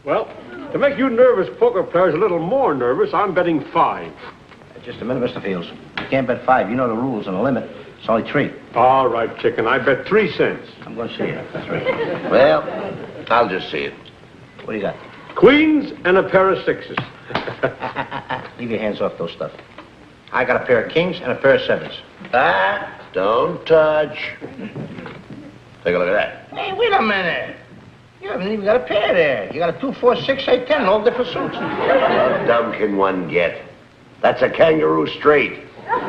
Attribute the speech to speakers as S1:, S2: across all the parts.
S1: Well, to make you nervous poker players a little more nervous, I'm betting 5.
S2: Just a minute, Mr. Fields. You can't bet 5. You know the rules and the limit. It's only 3.
S1: All right, chicken. I bet 3 cents.
S2: I'm going to see it. That's right.
S3: Well, I'll just see it.
S2: What do you got?
S1: Queens and a pair of 6s.
S2: Leave your hands off those stuff. I got a pair of kings and a pair of 7s.
S3: Don't touch. Take a look at that.
S2: Hey, wait a minute. You haven't even got a pair there. You got a 2, 4, 6, 8, 10, all different suits.
S3: How dumb can one get? That's a kangaroo straight.
S2: How's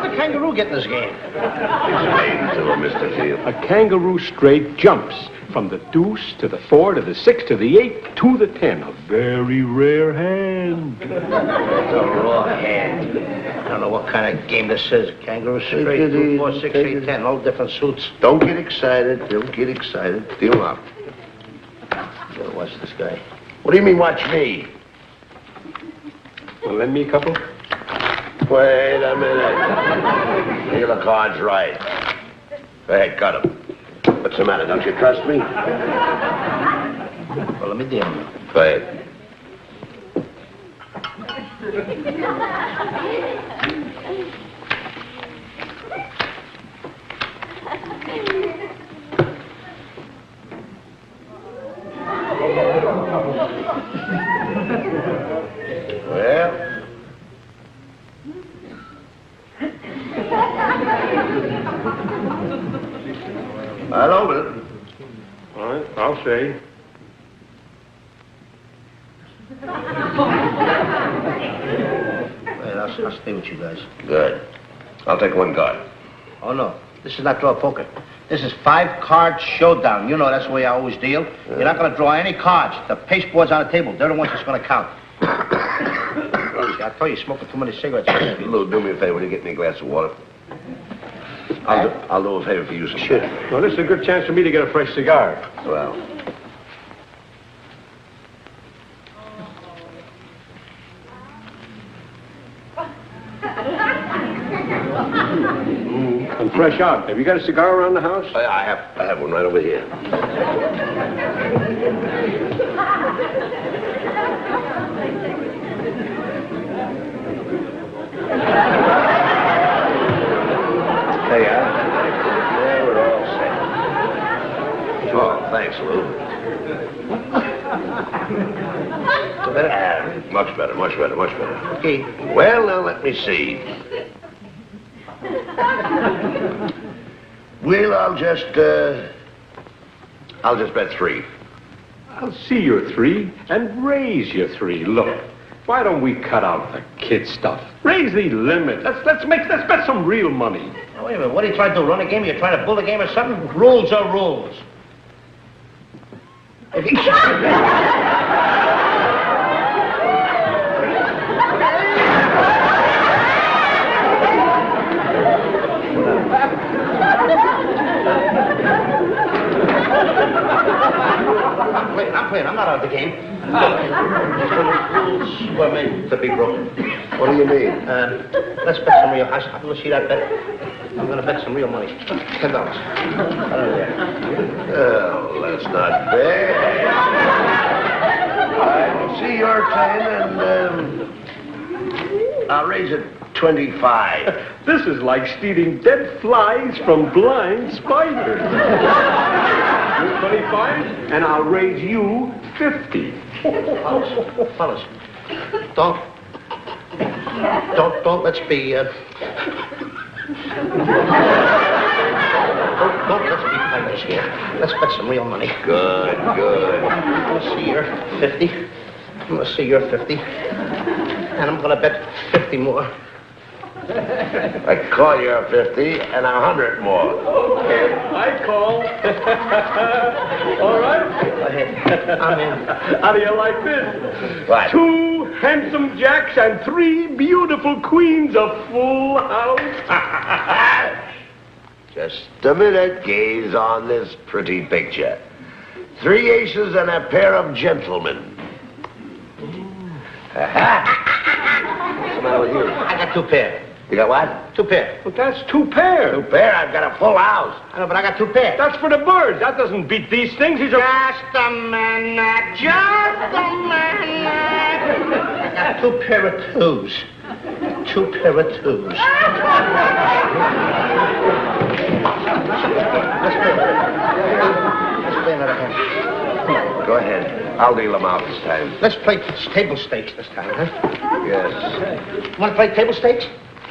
S2: a kangaroo get in this game?
S3: Explain to him, Mr. Field.
S1: A kangaroo straight jumps from the deuce to the 4 to the 6 to the 8 to the 10. A very rare hand.
S2: It's a raw hand. I don't know what kind of game this is. Kangaroo straight, 2, 4, 6, 8, 10, all different suits.
S3: Don't get excited. Don't get excited. Deal up.
S2: Gotta watch this guy.
S3: What do you mean, watch me?
S1: Well, lend me a couple?
S3: Wait a minute. Feel the cards right. Go ahead, cut them. What's the matter? Don't you trust me?
S2: Well, let me deal with him.
S3: Go ahead. Well. I'll open it.
S1: All right, I'll say.
S2: Wait, I'll stay with you guys.
S3: Good. I'll take one card.
S2: Oh, no. This is not draw poker. This is 5-card showdown. You know that's the way I always deal. You're not going to draw any cards. The pasteboard's on the table. They're the ones that's going to count. I told you, smoking too many cigarettes.
S3: Lou, do me a favor. Will you get me a glass of water? I'll do a favor for you,
S1: Shit. Well, this is a good chance for me to get a fresh cigar.
S3: Well.
S1: I'm fresh out. Have you got a cigar around the house?
S3: I have one right over here. There you are. There, we're all set. Oh, thanks, Lou. Better? Much better, much better, much better.
S2: Okay.
S3: Well, now let me see. Well, I'll just bet 3.
S1: I'll see your 3 and raise your 3. Look, why don't we cut out the kid stuff? Raise the limit. Let's bet some real money.
S2: Oh, wait a minute. What are you trying to do? Run a game? Are you trying to bull a game or something? Rules are rules. If he... I'm playing. I'm not out of the game. Rules were meant to be broken.
S3: What do you mean?
S2: Let's bet some real... I'm going to see that bet. I'm going to bet some real money. $10.
S3: Oh, that's not bad. I'll see your 10 and I'll raise it 25.
S1: This is like stealing dead flies from blind spiders. You're 25, and I'll raise you 50.
S2: Fellas, don't let's be, don't let's be pirates here. Let's bet some real money.
S3: Good, good.
S2: I'm going to see your 50. I'm going to see your 50. And I'm going to bet 50 more.
S3: I call you 50 and 100 more.
S1: Okay, I call. All right?
S2: Go ahead. I'm in.
S1: How do you like this?
S3: What?
S1: 2 handsome jacks and 3 beautiful queens, a full house.
S3: Just a minute. Gaze on this pretty picture. 3 aces and a pair of gentlemen.
S2: What's the matter with you? I got 2 pair.
S3: You got what?
S2: 2 pair.
S1: But that's 2 pairs.
S3: 2 pair? I've got a full house.
S2: I know, but I got 2 pairs.
S1: That's for the birds. That doesn't beat these things. These are...
S2: Just a minute. Just a minute. I got 2 pair of 2s. 2 pair of 2s. Let's play another hand.
S3: Go ahead. I'll deal them out this time.
S2: Let's play table stakes this time, huh?
S3: Yes.
S2: You want to play table stakes?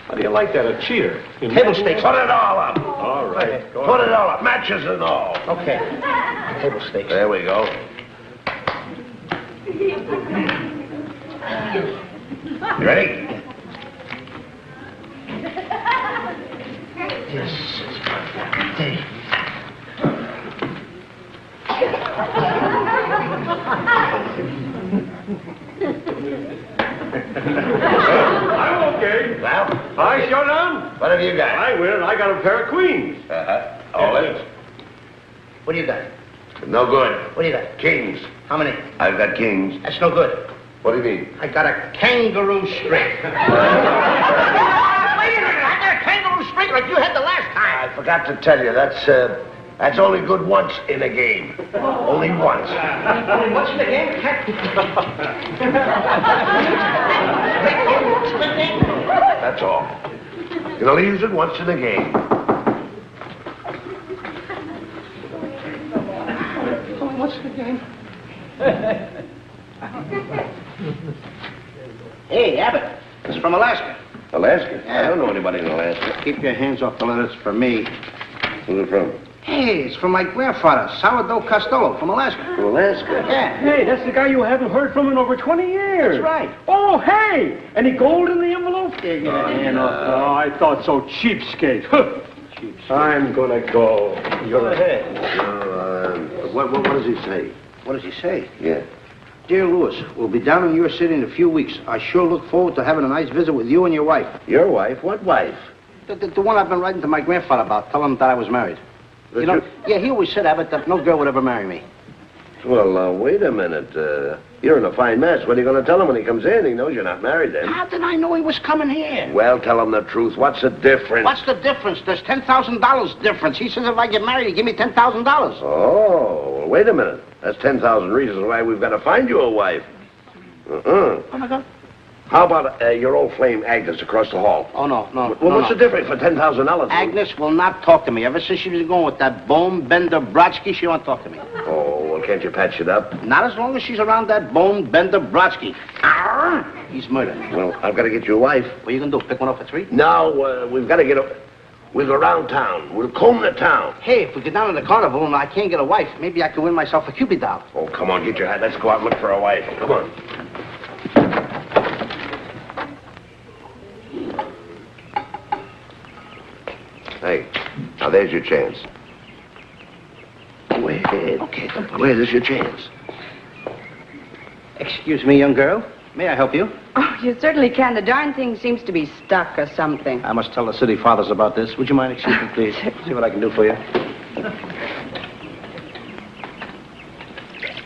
S1: How do you like that, a cheater?
S2: Table stakes.
S3: Put it all up.
S1: All right. Go
S3: Put
S1: on.
S3: it all up. Matches and all.
S2: Okay. Table stakes.
S3: There we go. You ready?
S2: Yes, it's perfect day.
S1: I'm okay.
S3: Well,
S1: I showdown.
S3: what have you got?
S1: I win. I got a pair of queens.
S3: All in.
S2: What do you got?
S3: No good.
S2: What do you got?
S3: Kings.
S2: How many?
S3: I've got kings.
S2: That's no good.
S3: What do you mean?
S2: I got a kangaroo string. Wait a minute, I got a kangaroo string like you had the last time.
S3: I forgot to tell you, that's only good once in a game. Only once.
S2: Only once in the game?
S3: That's all. You can only use it once in a game.
S2: Only once in the game. Hey, Abbott. It's from Alaska.
S3: Alaska? I don't know anybody in Alaska.
S2: Keep your hands off the letters for me.
S3: Who's it from?
S2: Hey, it's from my grandfather, Sourdough Costello, from Alaska.
S3: From Alaska?
S2: Yeah.
S1: Hey, that's the guy you haven't heard from in over 20 years.
S2: That's right.
S1: Oh, hey! Any gold in the envelope?
S2: Yeah, get your hand off the...
S1: Oh, I thought so. Cheapskate. I'm gonna go.
S2: Go ahead.
S3: What does he say?
S2: What does he say?
S3: Yeah.
S2: Dear Louis, we'll be down in your city in a few weeks. I sure look forward to having a nice visit with you and your wife.
S3: Your wife? What wife?
S2: The one I've been writing to my grandfather about, telling him that I was married. You know, yeah, he always said, Abbott, that no girl would ever marry me.
S3: Well, wait a minute. You're in a fine mess. What are you going to tell him when he comes in? He knows you're not married then.
S2: How did I know he was coming here?
S3: Well, tell him the truth. What's the difference?
S2: What's the difference? There's $10,000 difference. He says if I get married, he'd give me $10,000.
S3: Oh, well, wait a minute. That's 10,000 reasons why we've got to find you a wife.
S2: Oh, my God.
S3: How about your old flame Agnes across the hall?
S2: Oh, no.
S3: Well, what's the difference for $10,000?
S2: Agnes will not talk to me. Ever since she was going with that bone bender Brodsky, she won't talk to me.
S3: Oh, well, can't you patch it up?
S2: Not as long as she's around that bone bender Brodsky. Arr! He's murdered.
S3: Well, I've got to get you a wife.
S2: What are you going to do, pick one up for 3?
S3: No, we've got to get a... We'll go around town. We'll comb the town.
S2: Hey, if we get down to the carnival and I can't get a wife, maybe I can win myself a Cupid doll.
S3: Oh, come on, get your hat. Let's go out and look for a wife. Come on. Hey, now there's your chance. Go ahead.
S2: Okay, don't
S3: Go ahead, this is your chance.
S2: Excuse me, young girl. May I help you?
S4: Oh, you certainly can. The darn thing seems to be stuck or something.
S2: I must tell the city fathers about this. Would you mind excuse me, please? See what I can do for you.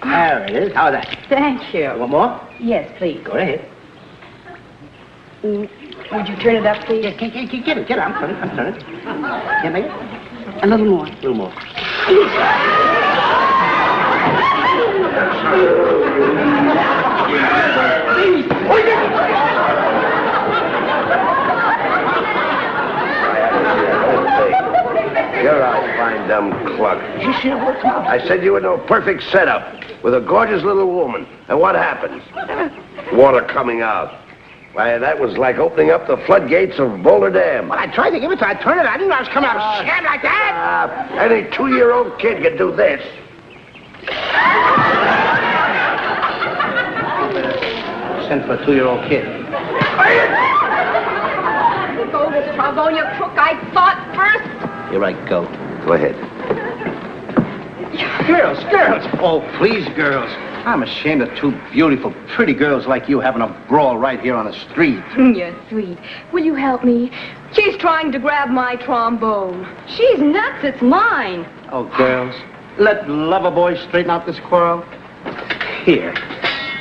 S2: There it is. How's that?
S4: Thank you.
S2: Want more?
S4: Yes, please.
S2: Go ahead.
S4: Would you turn it up, please?
S2: Yeah, get it. I'm turning. Can't make it?
S4: A little more.
S2: A little more.
S3: You're a fine dumb cluck.
S2: Did you see it work out?
S3: I said you were no perfect setup with a gorgeous little woman. And what happened? Water coming out. Why, that was like opening up the floodgates of Boulder Dam.
S2: Well, I tried to give it to her. I turned it. I didn't know I was coming out scared like that.
S3: Any 2-year-old kid could do this.
S2: Sent for a 2-year-old kid.
S4: Go, this trombone, you crook. I thought first.
S2: You're right, go.
S3: Go ahead.
S2: Girls. Oh, please, girls. I'm ashamed of 2 beautiful, pretty girls like you having a brawl right here on the street.
S4: You're sweet. Will you help me? She's trying to grab my trombone. She's nuts. It's mine.
S2: Oh, girls, let lover boys straighten out this quarrel. Here.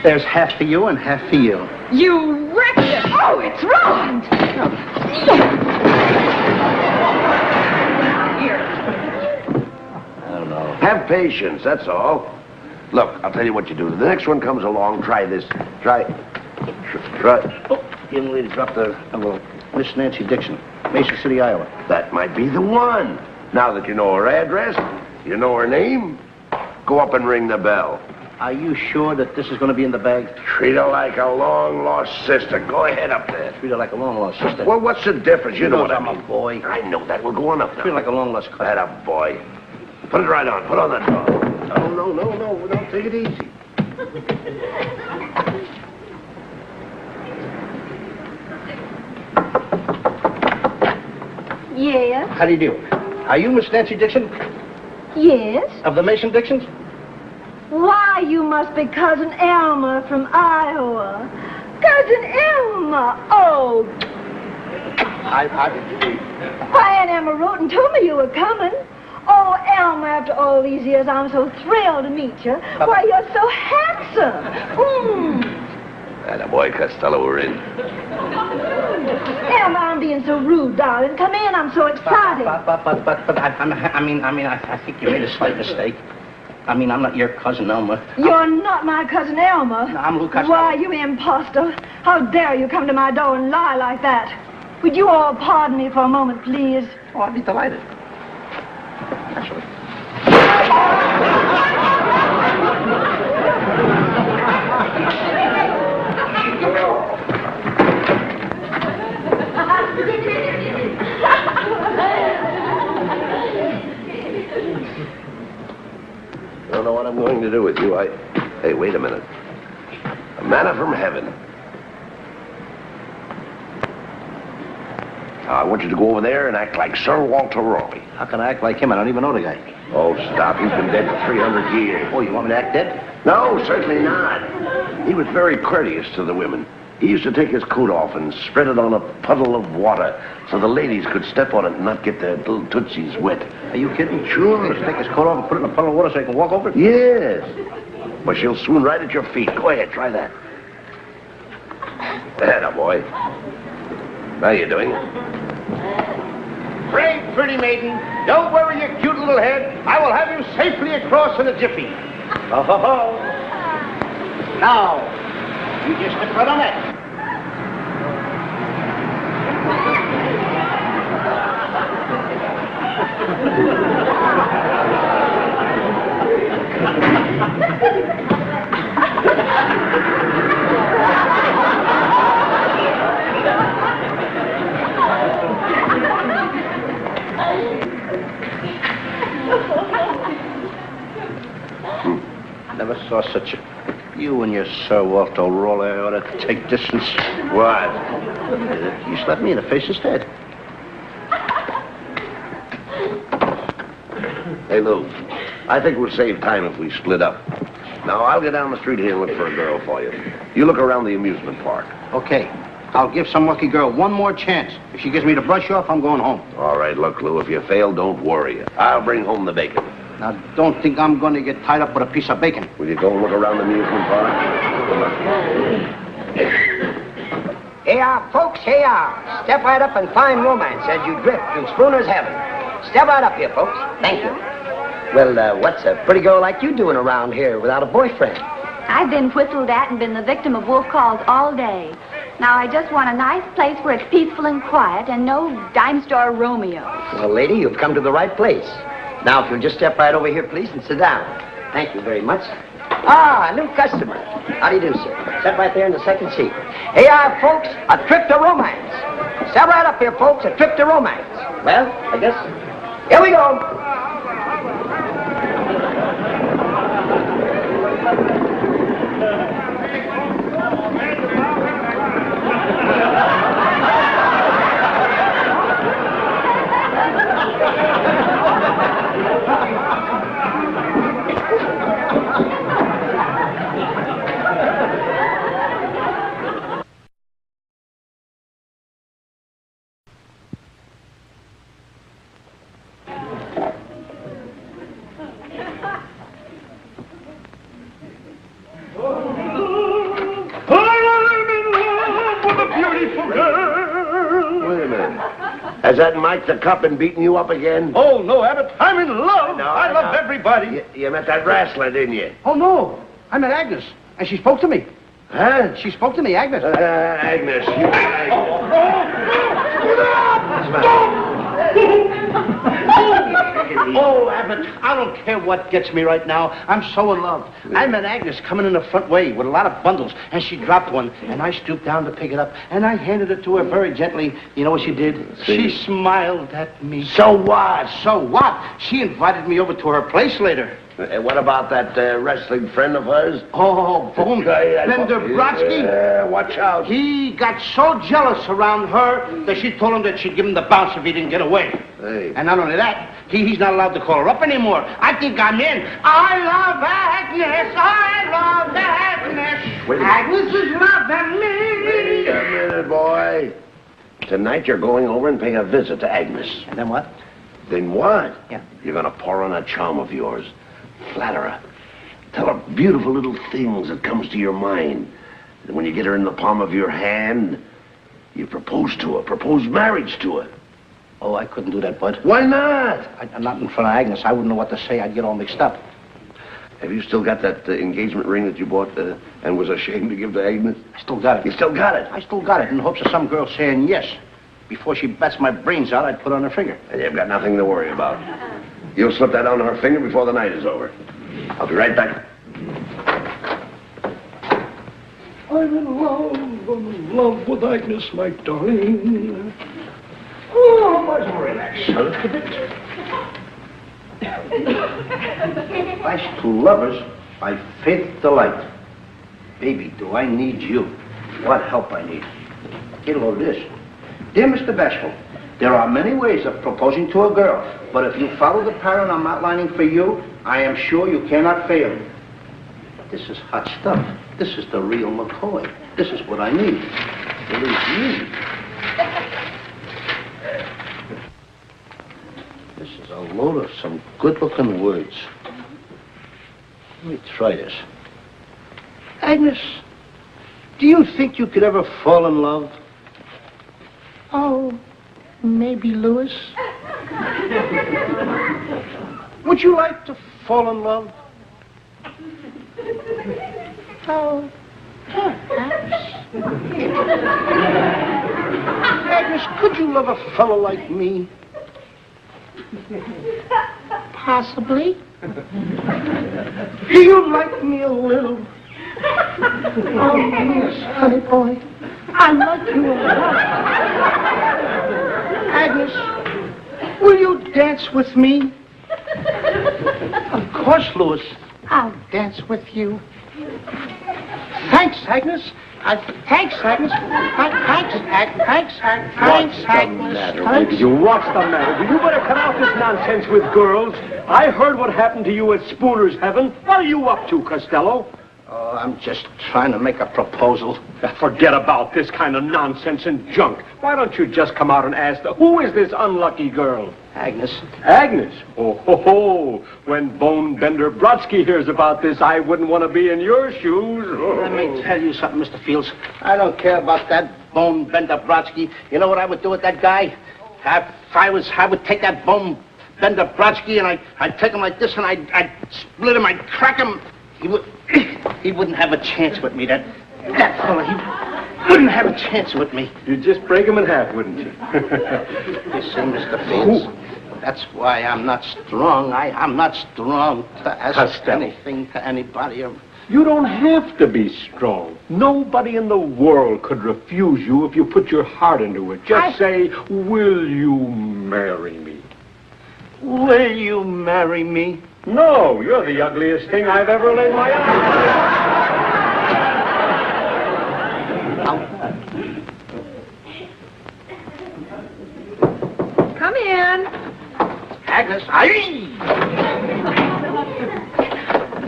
S2: There's half for you and half for you.
S4: You wrecked it. Oh, it's ruined.
S2: No, I don't know.
S3: Have patience, that's all. Look, I'll tell you what you do. The next one comes along, try this. Try.
S2: Oh, young lady dropped the envelope. Miss Nancy Dixon, Mason City, Iowa.
S3: That might be the one. Now that you know her address, you know her name, go up and ring the bell.
S2: Are you sure that this is going to be in the bag?
S3: Treat her like a long-lost sister. Go ahead up there.
S2: Treat her like a long-lost sister.
S3: Well, what's the difference? You know what I
S2: I'm
S3: mean.
S2: a boy.
S3: I know that. We'll go on up now.
S2: Treat her like a long-lost cousin.
S3: That up, boy. Put it right on. Put on that door. No. Don't take it easy.
S4: Yes?
S2: How do you do? Are you Miss Nancy Dixon?
S4: Yes?
S2: Of the Mason Dixons?
S4: Why, you must be Cousin Elmer from Iowa. Cousin Elmer! Oh, why, Aunt Emma wrote and told me you were coming. Oh, Elmer, after all these years, I'm so thrilled to meet you. Why, you're so handsome.
S3: That boy, Costello, we're in.
S4: Elmer, I'm being so rude, darling. Come in, I'm so excited.
S2: But I think you made a slight mistake. I mean, I'm not your cousin, Elmer.
S4: You're not my cousin Elmer.
S2: No, I'm Lou Costello.
S4: Why, you imposter. How dare you come to my door and lie like that? Would you all pardon me for a moment, please?
S2: Oh, I'd be delighted. Actually.
S3: I don't know what I'm going to do with you. Hey, wait a minute. A manna from heaven. Now, I want you to go over there and act like Sir Walter Raleigh.
S2: How can I act like him? I don't even know the guy.
S3: Oh, stop. He's been dead for 300 years.
S2: Oh, you want me to act dead?
S3: No, certainly not. He was very courteous to the women. He used to take his coat off and spread it on a puddle of water so the ladies could step on it and not get their little tootsies wet.
S2: Are you kidding?
S3: Sure.
S2: He used to take his coat off and put it in a puddle of water so he can walk over it?
S3: Yes. But she'll swoon right at your feet. Go ahead, try that. Atta boy. How you doing?
S2: Brave, pretty maiden, don't worry your cute little head. I will have you safely across in a jiffy. Ho, ho, ho. Now, you just step right on that. Never saw such a... You and your Sir Walter Raleigh ought to take distance.
S3: What?
S2: You slapped me in the face instead.
S3: Hey, Lou. I think we'll save time if we split up. Now, I'll get down the street here and look for a girl for you. You look around the amusement park.
S2: Okay. I'll give some lucky girl one more chance. If she gives me the brush off, I'm going home.
S3: All right, look, Lou, if you fail, don't worry. I'll bring home the bacon.
S2: Now, don't think I'm going to get tied up with a piece of bacon.
S3: Will you go and look around the amusement park?
S5: Hey, folks, hey, step right up and find romance as you drift through Spooner's heaven. Step right up here, folks. Thank you. Well, what's a pretty girl like you doing around here without a boyfriend?
S4: I've been whistled at and been the victim of wolf calls all day. Now, I just want a nice place where it's peaceful and quiet and no dime store Romeo.
S5: Well, lady, you've come to the right place. Now, if you'll just step right over here, please, and sit down. Thank you very much. A new customer. How do you do, sir? Step right there in the second seat. Hey, folks, a trip to romance. Step right up here, folks, a trip to romance. Well, I guess, here we go.
S3: Mike the cop been beating you up again?
S2: Oh, no, Abbott. I'm in love.
S3: know,
S2: I
S3: I
S2: love
S3: know.
S2: everybody.
S3: You met that wrestler, didn't you?
S2: Oh, no. I met Agnes, and she spoke to me.
S3: Huh?
S2: She spoke to me, Agnes.
S3: Agnes.
S2: Oh, Abbott, I don't care what gets me right now. I'm so in love. I met Agnes coming in the front way with a lot of bundles, and she dropped one, and I stooped down to pick it up, and I handed it to her very gently. You know what she did? She smiled at me.
S3: So what?
S2: So what? She invited me over to her place later.
S3: What about that wrestling friend of hers?
S2: Oh, Bone Bender Brodsky.
S3: Watch out.
S2: He got so jealous around her that she told him that she'd give him the bounce if he didn't get away.
S3: Hey.
S2: And not only that, he's not allowed to call her up anymore. I think I'm in. I love Agnes. I love Agnes.
S3: Wait a
S2: Agnes is loving me.
S3: Wait a minute, boy. Tonight you're going over and paying a visit to Agnes.
S2: And then what?
S3: Then what?
S2: Yeah.
S3: You're going to pour on a charm of yours. Flatter her. Tell her beautiful little things that comes to your mind. And when you get her in the palm of your hand, you propose to her. Propose marriage to her.
S2: Oh, I couldn't do that, Bud.
S3: Why not?
S2: I'm not in front of Agnes. I wouldn't know what to say. I'd get all mixed up.
S3: Have you still got that engagement ring that you bought and was ashamed to give to Agnes?
S2: I still got
S3: You
S2: it.
S3: still got it?
S2: I still got it in hopes of some girl saying yes. Before she bats my brains out, I'd put on her finger.
S3: And you've got nothing to worry about. You'll slip that on her finger before the night is over. I'll be right back.
S1: I'm in love with Agnes, my darling. Oh, much more relaxed.
S2: Life's two lovers by faith delight. Baby, do I need you? What help I need. Get a load of this. Dear Mr. Bashful, there are many ways of proposing to a girl, but if you follow the pattern I'm outlining for you, I am sure you cannot fail. This is hot stuff. This is the real McCoy. This is what I need. Believe me. This is a load of some good-looking words. Let me try this. Agnes, do you think you could ever fall in love? Oh, maybe, Louis. Would you like to fall in love? Oh, perhaps. Agnes, could you love a fellow like me? Possibly. Do you like me a little? Oh, yes, honey boy. I like you a lot. Agnes, will you dance with me? Of course, Louis. I'll dance with you. Thanks, Agnes. Thanks, Agnes. Thanks, Agnes.
S1: Baby? What's the matter? Well, you better cut out this nonsense with girls. I heard what happened to you at Spooner's Heaven. What are you up to, Costello?
S2: Oh, I'm just trying to make a proposal.
S1: Forget about this kind of nonsense and junk. Why don't you just come out and ask who is this unlucky girl?
S2: Agnes.
S1: Agnes? Oh, ho, ho. When Bone Bender Brodsky hears about this, I wouldn't want to be in your shoes. Oh.
S2: Let me tell you something, Mr. Fields. I don't care about that Bone Bender Brodsky. You know what I would do with that guy? I would take that Bone Bender Brodsky and I'd take him like this and I'd split him, I'd crack him. He wouldn't have a chance with me, that fella. He wouldn't have a chance with me.
S1: You'd just break him in half, wouldn't you?
S2: You see, Mr. Fields, that's why I'm not strong. I'm not strong to ask
S1: Costello.
S2: anything to anybody.
S1: You don't have to be strong. Nobody in the world could refuse you if you put your heart into it. Just say, will you marry me?
S2: Will you marry me?
S1: No, you're the ugliest thing I've ever laid my eyes
S6: on. Come in.
S2: Agnes,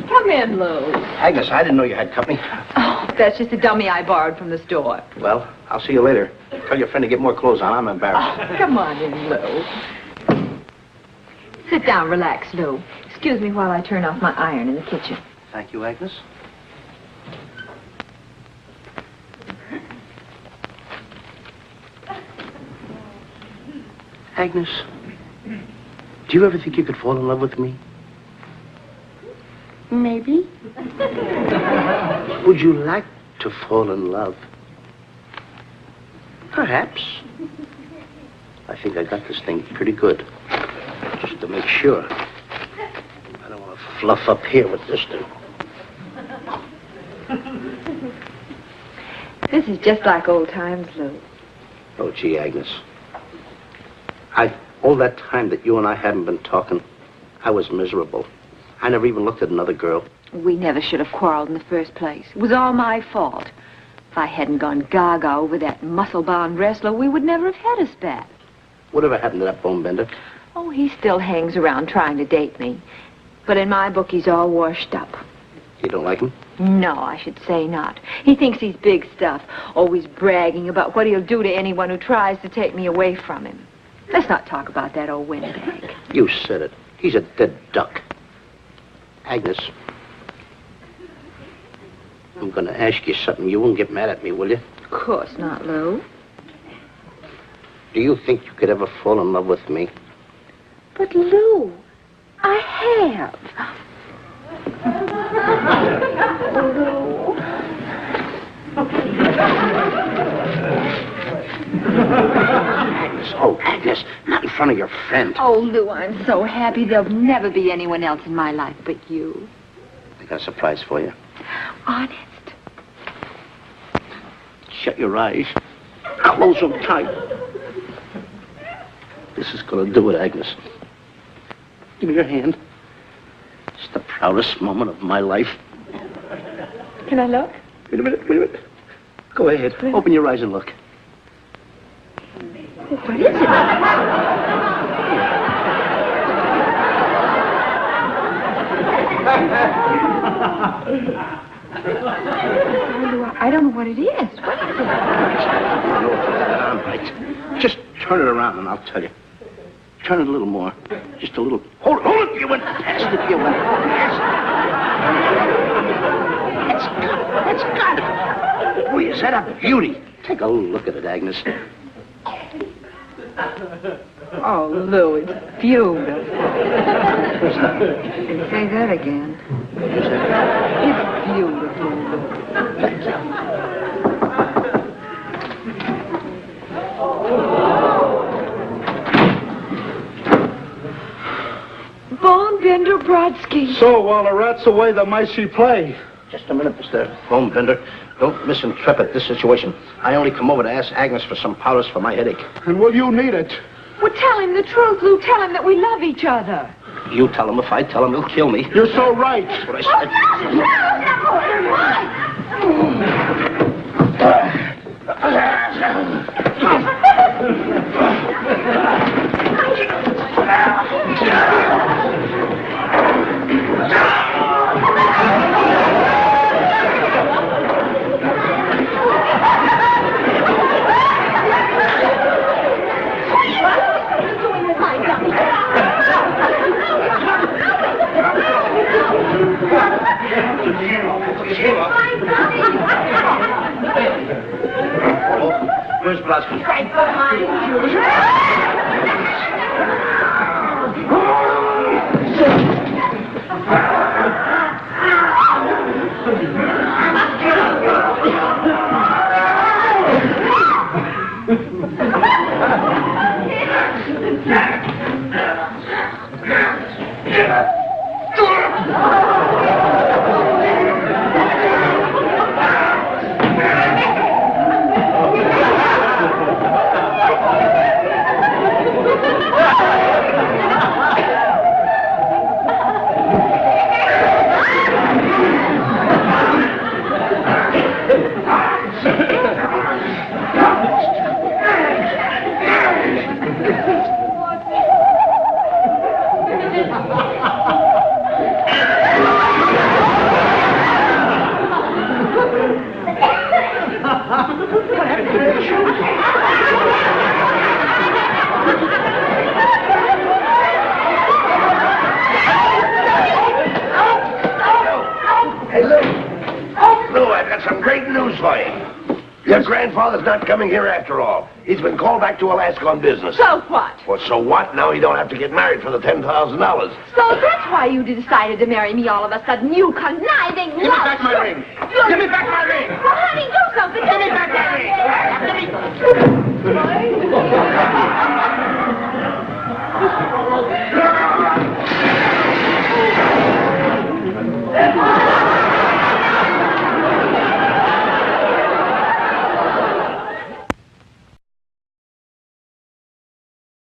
S6: Come in, Lou.
S2: Agnes, I didn't know you had company.
S6: Oh, that's just a dummy I borrowed from the store.
S2: Well, I'll see you later. Tell your friend to get more clothes on. I'm embarrassed.
S6: Oh, come on in, Lou. Sit down, relax, Lou. Excuse me while I turn off my iron in the kitchen.
S2: Thank you, Agnes. Agnes, do you ever think you could fall in love with me?
S7: Maybe.
S2: Would you like to fall in love? Perhaps. I think I got this thing pretty good. Just to make sure. I don't want to fluff up here with this thing.
S6: This is just like old times, Lou.
S2: Oh, gee, Agnes. All that time that you and I haven't been talking, I was miserable. I never even looked at another girl.
S6: We never should have quarreled in the first place. It was all my fault. If I hadn't gone gaga over that muscle-bound wrestler, we would never have had a spat.
S2: Whatever happened to that bone bender?
S6: Oh, he still hangs around trying to date me. But in my book, he's all washed up.
S2: You don't like him?
S6: No, I should say not. He thinks he's big stuff, always bragging about what he'll do to anyone who tries to take me away from him. Let's not talk about that old windbag.
S2: You said it. He's a dead duck. Agnes, I'm going to ask you something. You won't get mad at me, will you?
S6: Of course not, Lou.
S2: Do you think you could ever fall in love with me?
S6: But, Lou, I have.
S2: Agnes, oh, Agnes, not in front of your friend.
S6: Oh, Lou, I'm so happy there'll never be anyone else in my life but you.
S2: I got a surprise for you.
S6: Honest.
S2: Shut your eyes. Close them tight. This is going to do it, Agnes. Give me your hand. It's the proudest moment of my life.
S6: Can I look?
S2: Wait a minute. Go ahead. Open your eyes and look.
S6: What is it? I don't know what it is. What is it?
S2: Right. Just turn it around and I'll tell you. Turn it a little more. Just a little. Hold it. You went past it. You went past it. That's got it. Boy, is that a beauty? Take a look at it, Agnes.
S6: Oh, Lou, it's beautiful. Say that again. It's beautiful, Lou.
S2: Thank you.
S6: Bonebender Brodsky.
S8: So, while the rat's away, the micey play.
S2: Just a minute, Mr. Bonebender. Don't misinterpret this situation. I only come over to ask Agnes for some powders for my headache.
S8: And will you need it?
S6: Well, tell him the truth, Lou. Tell him that we love each other.
S2: You tell him. If I tell him, he'll kill me.
S8: You're so right.
S2: That's what Where's Brodsky?
S7: Right behind you.
S3: Your grandfather's not coming here after all. He's been called back to Alaska on business.
S6: So what?
S3: Well, so what? Now he don't have to get married for the $10,000.
S6: So that's why you decided to marry me all of a sudden, you conniving
S2: Give me back my ring. Give me back my ring.
S6: Well, honey, do something.
S2: Give me back my ring. Give me...